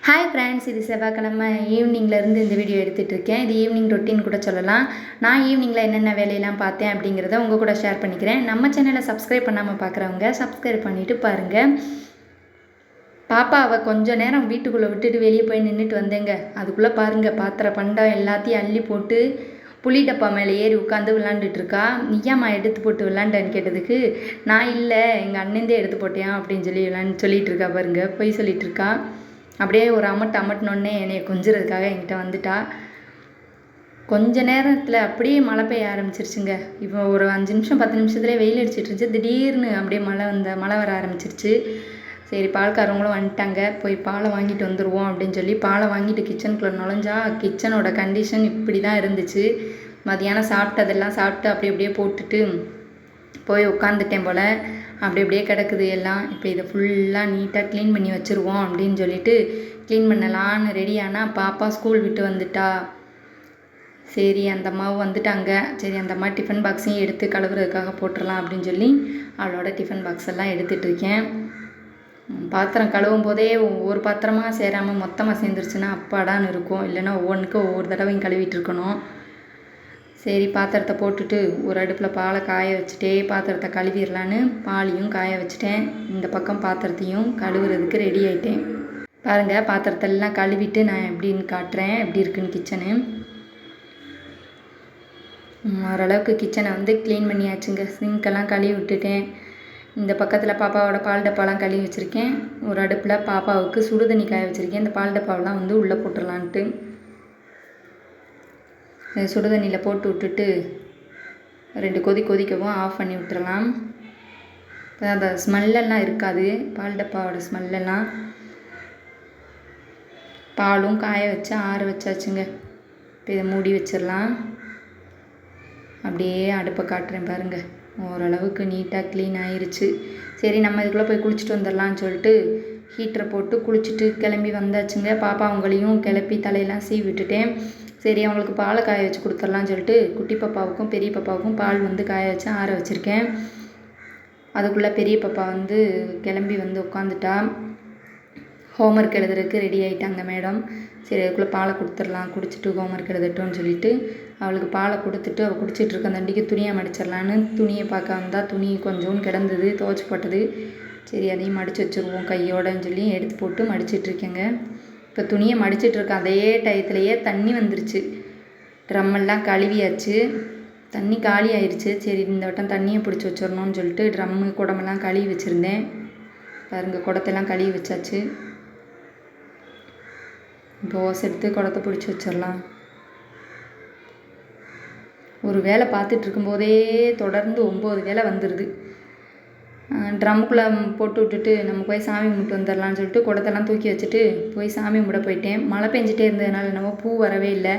Hi friends, இது செவ்வாய்க்கிழமை ஈவினிங்லேருந்து இந்த வீடியோ எடுத்துகிட்ருக்கேன். இது ஈவினிங் ரொட்டீன் கூட சொல்லலாம். நான் ஈவினிங்கில் என்னென்ன வேலையெல்லாம் பார்த்தேன் அப்படிங்கிறத உங்கள் கூட ஷேர் பண்ணிக்கிறேன். நம்ம சேனலை சப்ஸ்கிரைப் பண்ணாமல் பார்க்குறவங்க சப்ஸ்கிரைப் பண்ணிவிட்டு பாருங்கள். பாப்பாவை கொஞ்சம் நேரம் வீட்டுக்குள்ளே விட்டுட்டு வெளியே போய் நின்றுட்டு வந்தேங்க. அதுக்குள்ளே பாருங்கள், பாத்திர பண்டம் எல்லாத்தையும் அள்ளி போட்டு புளி டப்பா மேலே ஏறி உட்காந்து விளாண்டுட்டுருக்கா. நீயாம்மா எடுத்து போட்டு விளாண்டேன்னு கேட்டதுக்கு, நான் இல்லை, எங்கள் அண்ணந்தே எடுத்து போட்டேன் அப்படின்னு சொல்லிட்டு இருக்கா. பாருங்கள், போய் சொல்லிகிட்டு இருக்கா. அப்படியே ஒரு அமட்டினோடனே என்னை கொஞ்சிறதுக்காக என்கிட்ட வந்துட்டா. கொஞ்ச நேரத்தில் அப்படியே மழை பெய்ய ஆரம்பிச்சிருச்சுங்க. இப்போ ஒரு 5 நிமிஷம் 10 நிமிஷத்துலேயே வெயில் அடிச்சிட்டு இருந்துச்சு. திடீர்னு அப்படியே மழை வர ஆரம்பிச்சிருச்சு. சரி, பால்காரவங்களும் வந்துட்டாங்க, போய் பாலை வாங்கிட்டு வந்துடுவோம் அப்படின்னு சொல்லி பாலை வாங்கிட்டு கிச்சனுக்குள்ளே நுழைஞ்சா கிச்சனோட கண்டிஷன் இப்படி தான் இருந்துச்சு. மதியானம் சாப்பிட்டதெல்லாம் சாப்பிட்டு அப்படியே போட்டுட்டு போய் உட்காந்துட்டேன் போல். அப்படியே கிடக்குது எல்லாம். இப்போ இதை ஃபுல்லாக நீட்டாக க்ளீன் பண்ணி வச்சுருவோம் அப்படின்னு சொல்லிட்டு க்ளீன் பண்ணலான்னு ரெடி ஆனால் பாப்பா ஸ்கூல் விட்டு வந்துட்டா. சரி, அந்த அம்மாவு வந்துட்டாங்க. சரி, அந்த அம்மா டிஃபன் பாக்ஸையும் எடுத்து கழுவுறதுக்காக போட்டுடலாம் அப்படின்னு சொல்லி அவளோட டிஃபன் பாக்ஸ் எல்லாம் எடுத்துகிட்டு இருக்கேன். பாத்திரம் கழுவும் போதே ஒவ்வொரு பாத்திரமாக சேராமல் மொத்தமாக சேர்ந்துருச்சுன்னா அப்பாடான்னு இருக்கும். இல்லைன்னா ஒவ்வொன்றுக்கும் ஒவ்வொரு தடவையும் கழுவிட்டு இருக்கணும். சரி, பாத்திரத்தை போட்டுட்டு ஒரு அடுப்பில் பாலை காய வச்சுட்டே பாத்திரத்தை கழுவிடலான்னு பாலையும் காய வச்சுட்டேன். இந்த பக்கம் பாத்திரத்தையும் கழுவுறதுக்கு ரெடி ஆகிட்டேன். பாருங்கள், பாத்திரத்தெல்லாம் கழுவிட்டு நான் எப்படின்னு காட்டுறேன், எப்படி இருக்குன்னு கிச்சனு. ஓரளவுக்கு கிச்சனை க்ளீன் பண்ணியாச்சுங்க. சிங்க்கெல்லாம் கழுவி விட்டுட்டேன். இந்த பக்கத்தில் பாப்பாவோட பால் டப்பாலாம் கழுவி வச்சுருக்கேன். ஒரு அடுப்பில் பாப்பாவுக்கு சுடுதண்ணி காய வச்சுருக்கேன். இந்த பால் டப்பாவெல்லாம் உள்ளே போட்டுடலான்ட்டு சுடுதண்ணியில் போட்டு விட்டுட்டு 2 கொதிக்கவும் ஆஃப் பண்ணி விட்டுறலாம். அந்த ஸ்மெல்லெல்லாம் இருக்காது, பால் டப்பாவோட ஸ்மெல்லெல்லாம். பாலும் காய வச்சு ஆற வச்சாச்சுங்க. இப்போ இதை மூடி வச்சிடலாம். அப்படியே அடுப்பை காட்டுறேன் பாருங்கள். ஓரளவுக்கு நீட்டாக க்ளீன் ஆயிடுச்சு. சரி, நம்ம இதுக்குள்ளே போய் குளிச்சுட்டு வந்துடலான்னு சொல்லிட்டு ஹீட்டரை போட்டு குளிச்சுட்டு கிளம்பி வந்தாச்சுங்க. பாப்பா அவங்களையும் கிளப்பி தலையெல்லாம் சீவி விட்டுட்டேன். சரி, அவங்களுக்கு பாலை காய வச்சு கொடுத்துடலான்னு சொல்லிட்டு குட்டி பாப்பாவுக்கும் பெரிய பாப்பாவுக்கும் பால் காய வச்சு ஆற வச்சுருக்கேன். அதுக்குள்ளே பெரிய பாப்பா கிளம்பி உட்காந்துட்டா. ஹோம்ஒர்க் எழுதுறதுக்கு ரெடி ஆகிட்டாங்க மேடம். சரி, அதுக்குள்ளே பாலை கொடுத்துடலாம், குடிச்சிட்டு ஹோம்ஒர்க் எழுதட்டும்னு சொல்லிட்டு அவளுக்கு பாலை கொடுத்துட்டு அவள் குடிச்சிட்ருக்க தண்டிக்கு துணியை மடிச்சிடலான்னு துணியை பார்க்க வந்தால் துணி கொஞ்சோன்னு கிடந்தது, துவைச்சி போட்டது. சரி, அதையும் மடித்து வச்சுருவோம் கையோடன்னு சொல்லி எடுத்து போட்டு மடிச்சிட்ருக்கேங்க. இப்போ துணியை மடிச்சிட்ருக்கேன். அதே டயத்துலையே தண்ணி வந்துருச்சு. ட்ரம்மெல்லாம் கழுவியாச்சு, தண்ணி காலி ஆயிடுச்சு. சரி, இந்த வட்டம் தண்ணியை பிடிச்சி வச்சிடணும்னு சொல்லிட்டு ட்ரம்மு குடமெல்லாம் கழுவி வச்சுருந்தேன். பாருங்கள், குடத்தெல்லாம் கழுவி வச்சாச்சு. இப்போ ஓசை எடுத்து குடத்தை பிடிச்சி வச்சிடலாம். ஒரு வேலை பார்த்துட்டு இருக்கும்போதே தொடர்ந்து 9 வேலை வந்துடுது. ட்ரம்முக்குள்ளே போட்டு விட்டுட்டு நம்ம போய் சாமி கும்பிட்டு வந்துடலான்னு சொல்லிட்டு குடத்தெல்லாம் தூக்கி வச்சுட்டு போய் சாமி கும்பிட போயிட்டேன். மழை பெஞ்சிட்டே இருந்ததுனால என்னவோ பூ வரவே இல்லை.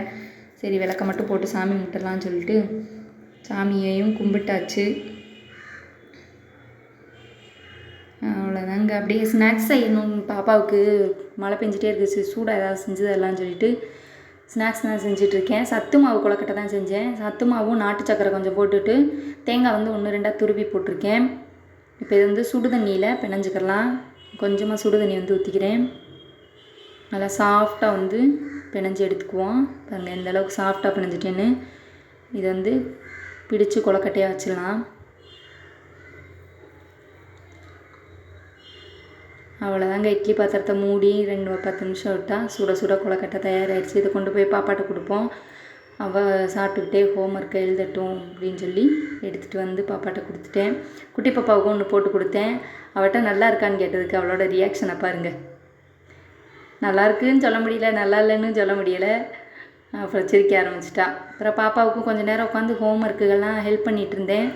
சரி, விளக்க மட்டும் போட்டு சாமி கும்பிட்டுடலான்னு சொல்லிட்டு சாமியையும் கும்பிட்டாச்சு. அவ்வளோதாங்க. அப்படியே ஸ்நாக்ஸ் செய்யணும். பாப்பாவுக்கு மழை பெஞ்சிட்டே இருக்குது, சூடாக ஏதாவது செஞ்சதெல்லாம் சொல்லிட்டு ஸ்நாக்ஸ் தான் செஞ்சிட்ருக்கேன். சத்து மாவு கொழுக்கட்டை தான் செஞ்சேன். சத்து மாவும் நாட்டு சக்கரை கொஞ்சம் போட்டுட்டு தேங்காய் 1 2 துருவி போட்டிருக்கேன். இப்போ இது சுடுதண்ணியில் பிணைஞ்சிக்கலாம். கொஞ்சமாக சுடுதண்ணி ஊற்றிக்கிறேன். நல்லா சாஃப்டாக பிணைஞ்சி எடுத்துக்குவோம். பாருங்கள், எந்த அளவுக்கு சாஃப்டாக பிணைஞ்சிட்டேன்னு. இது பிடிச்சி கொழுக்கட்டையாக வச்சிடலாம். அவ்வளோதாங்க. இட்லி பாத்திரத்தை மூடி 10 நிமிஷம் விட்டால் சுட சுட கொழுக்கட்டை தயாராகிடுச்சு. இதை கொண்டு போய் பாப்பாட்ட கொடுப்போம். அவள் சாப்பிட்டுக்கிட்டே ஹோம்ஒர்க்கை எழுதட்டும் அப்படின்னு சொல்லி எடுத்துகிட்டு பாப்பாட்ட கொடுத்துட்டேன். குட்டி பாப்பாவுக்கு ஒன்று போட்டு கொடுத்தேன். அவட்ட நல்லா இருக்கான்னு கேட்டதுக்கு அவளோட ரியாக்ஷனை பாருங்கள். நல்லா இருக்குன்னு சொல்ல முடியல, நல்லா இல்லைன்னு சொல்ல முடியலை. அப்புறம் சிரிக்க ஆரம்பிச்சிட்டா. அப்புறம் பாப்பாவுக்கும் கொஞ்சம் நேரம் உட்காந்து ஹோம்ஒர்க்குகள்லாம் ஹெல்ப் பண்ணிகிட்டு இருந்தேன்.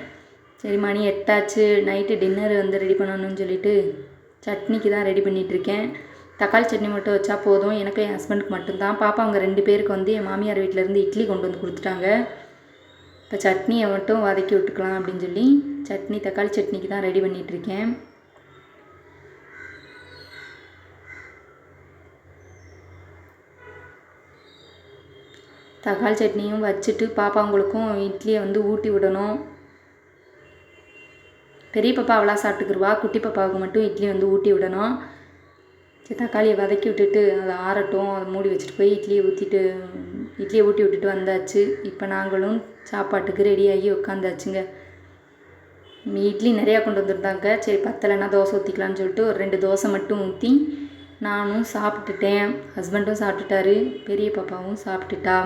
சரி, மணி 8 ஆச்சு. நைட்டு டின்னர் ரெடி பண்ணணும்னு சொல்லிட்டு சட்னிக்கு தான் ரெடி பண்ணிகிட்ருக்கேன். தக்காளி சட்னி மட்டும் வச்சா போதும், எனக்கு என் ஹஸ்பண்டுக்கு மட்டும்தான். பாப்பா அவங்க 2 பேருக்கு என் மாமியார் வீட்டிலேருந்து இட்லி கொண்டு கொடுத்துட்டாங்க. இப்போ சட்னியை மட்டும் வதக்கி விட்டுக்கலாம் அப்படின்னு சொல்லி தக்காளி சட்னிக்கு தான் ரெடி பண்ணிகிட்ருக்கேன். தக்காளி சட்னியும் வச்சுட்டு பாப்பாங்களுக்கும் இட்லியை ஊட்டி விடணும். பெரிய பாப்பா அவளாக சாப்பிட்டுக்குருவா. குட்டி பாப்பாவுக்கு மட்டும் இட்லி ஊட்டி விடணும். சரி தக்காளியை வதக்கி விட்டுட்டு அதை ஆறட்டும், அதை மூடி வச்சுட்டு போய் இட்லியை ஊட்டி விட்டுட்டு வந்தாச்சு. இப்போ நாங்களும் சாப்பாட்டுக்கு ரெடியாகி உட்காந்தாச்சுங்க. இட்லி நிறையா கொண்டு வந்திருந்தாங்க. சரி பத்தலைன்னா தோசை ஊற்றிக்கலான்னு சொல்லிட்டு ஒரு 2 தோசை மட்டும் ஊற்றி நானும் சாப்பிட்டுட்டேன். ஹஸ்பண்டும் சாப்பிட்டுட்டாரு, பெரிய பாப்பாவும் சாப்பிட்டுட்டா.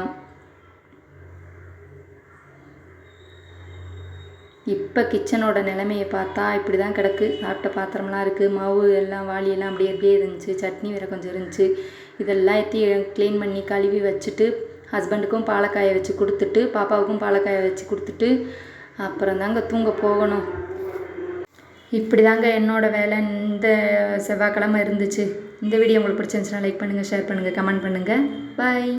இப்போ கிச்சனோட நிலைமையை பார்த்தா இப்படி தான் கிடக்கு. சாப்பிட்ட பாத்திரம்லாம் இருக்குது, மாவு எல்லாம் வாளியெல்லாம் அப்படியே இருந்துச்சு, சட்னி வேறு கொஞ்சம் இருந்துச்சு. இதெல்லாம் க்ளீன் பண்ணி கழுவி வச்சுட்டு ஹஸ்பண்டுக்கும் பாலக்காயை வச்சு கொடுத்துட்டு பாப்பாவுக்கும் பாலக்காயை வச்சு கொடுத்துட்டு அப்புறம் தாங்க தூங்க போகணும். இப்படி தாங்க என்னோடய வேலை இந்த செவ்வாய்க்கிழமை இருந்துச்சு. இந்த வீடியோ உங்களுக்கு பிடிச்சிருந்துச்சுன்னா லைக் பண்ணுங்கள், ஷேர் பண்ணுங்கள், கமெண்ட் பண்ணுங்கள். பாய்.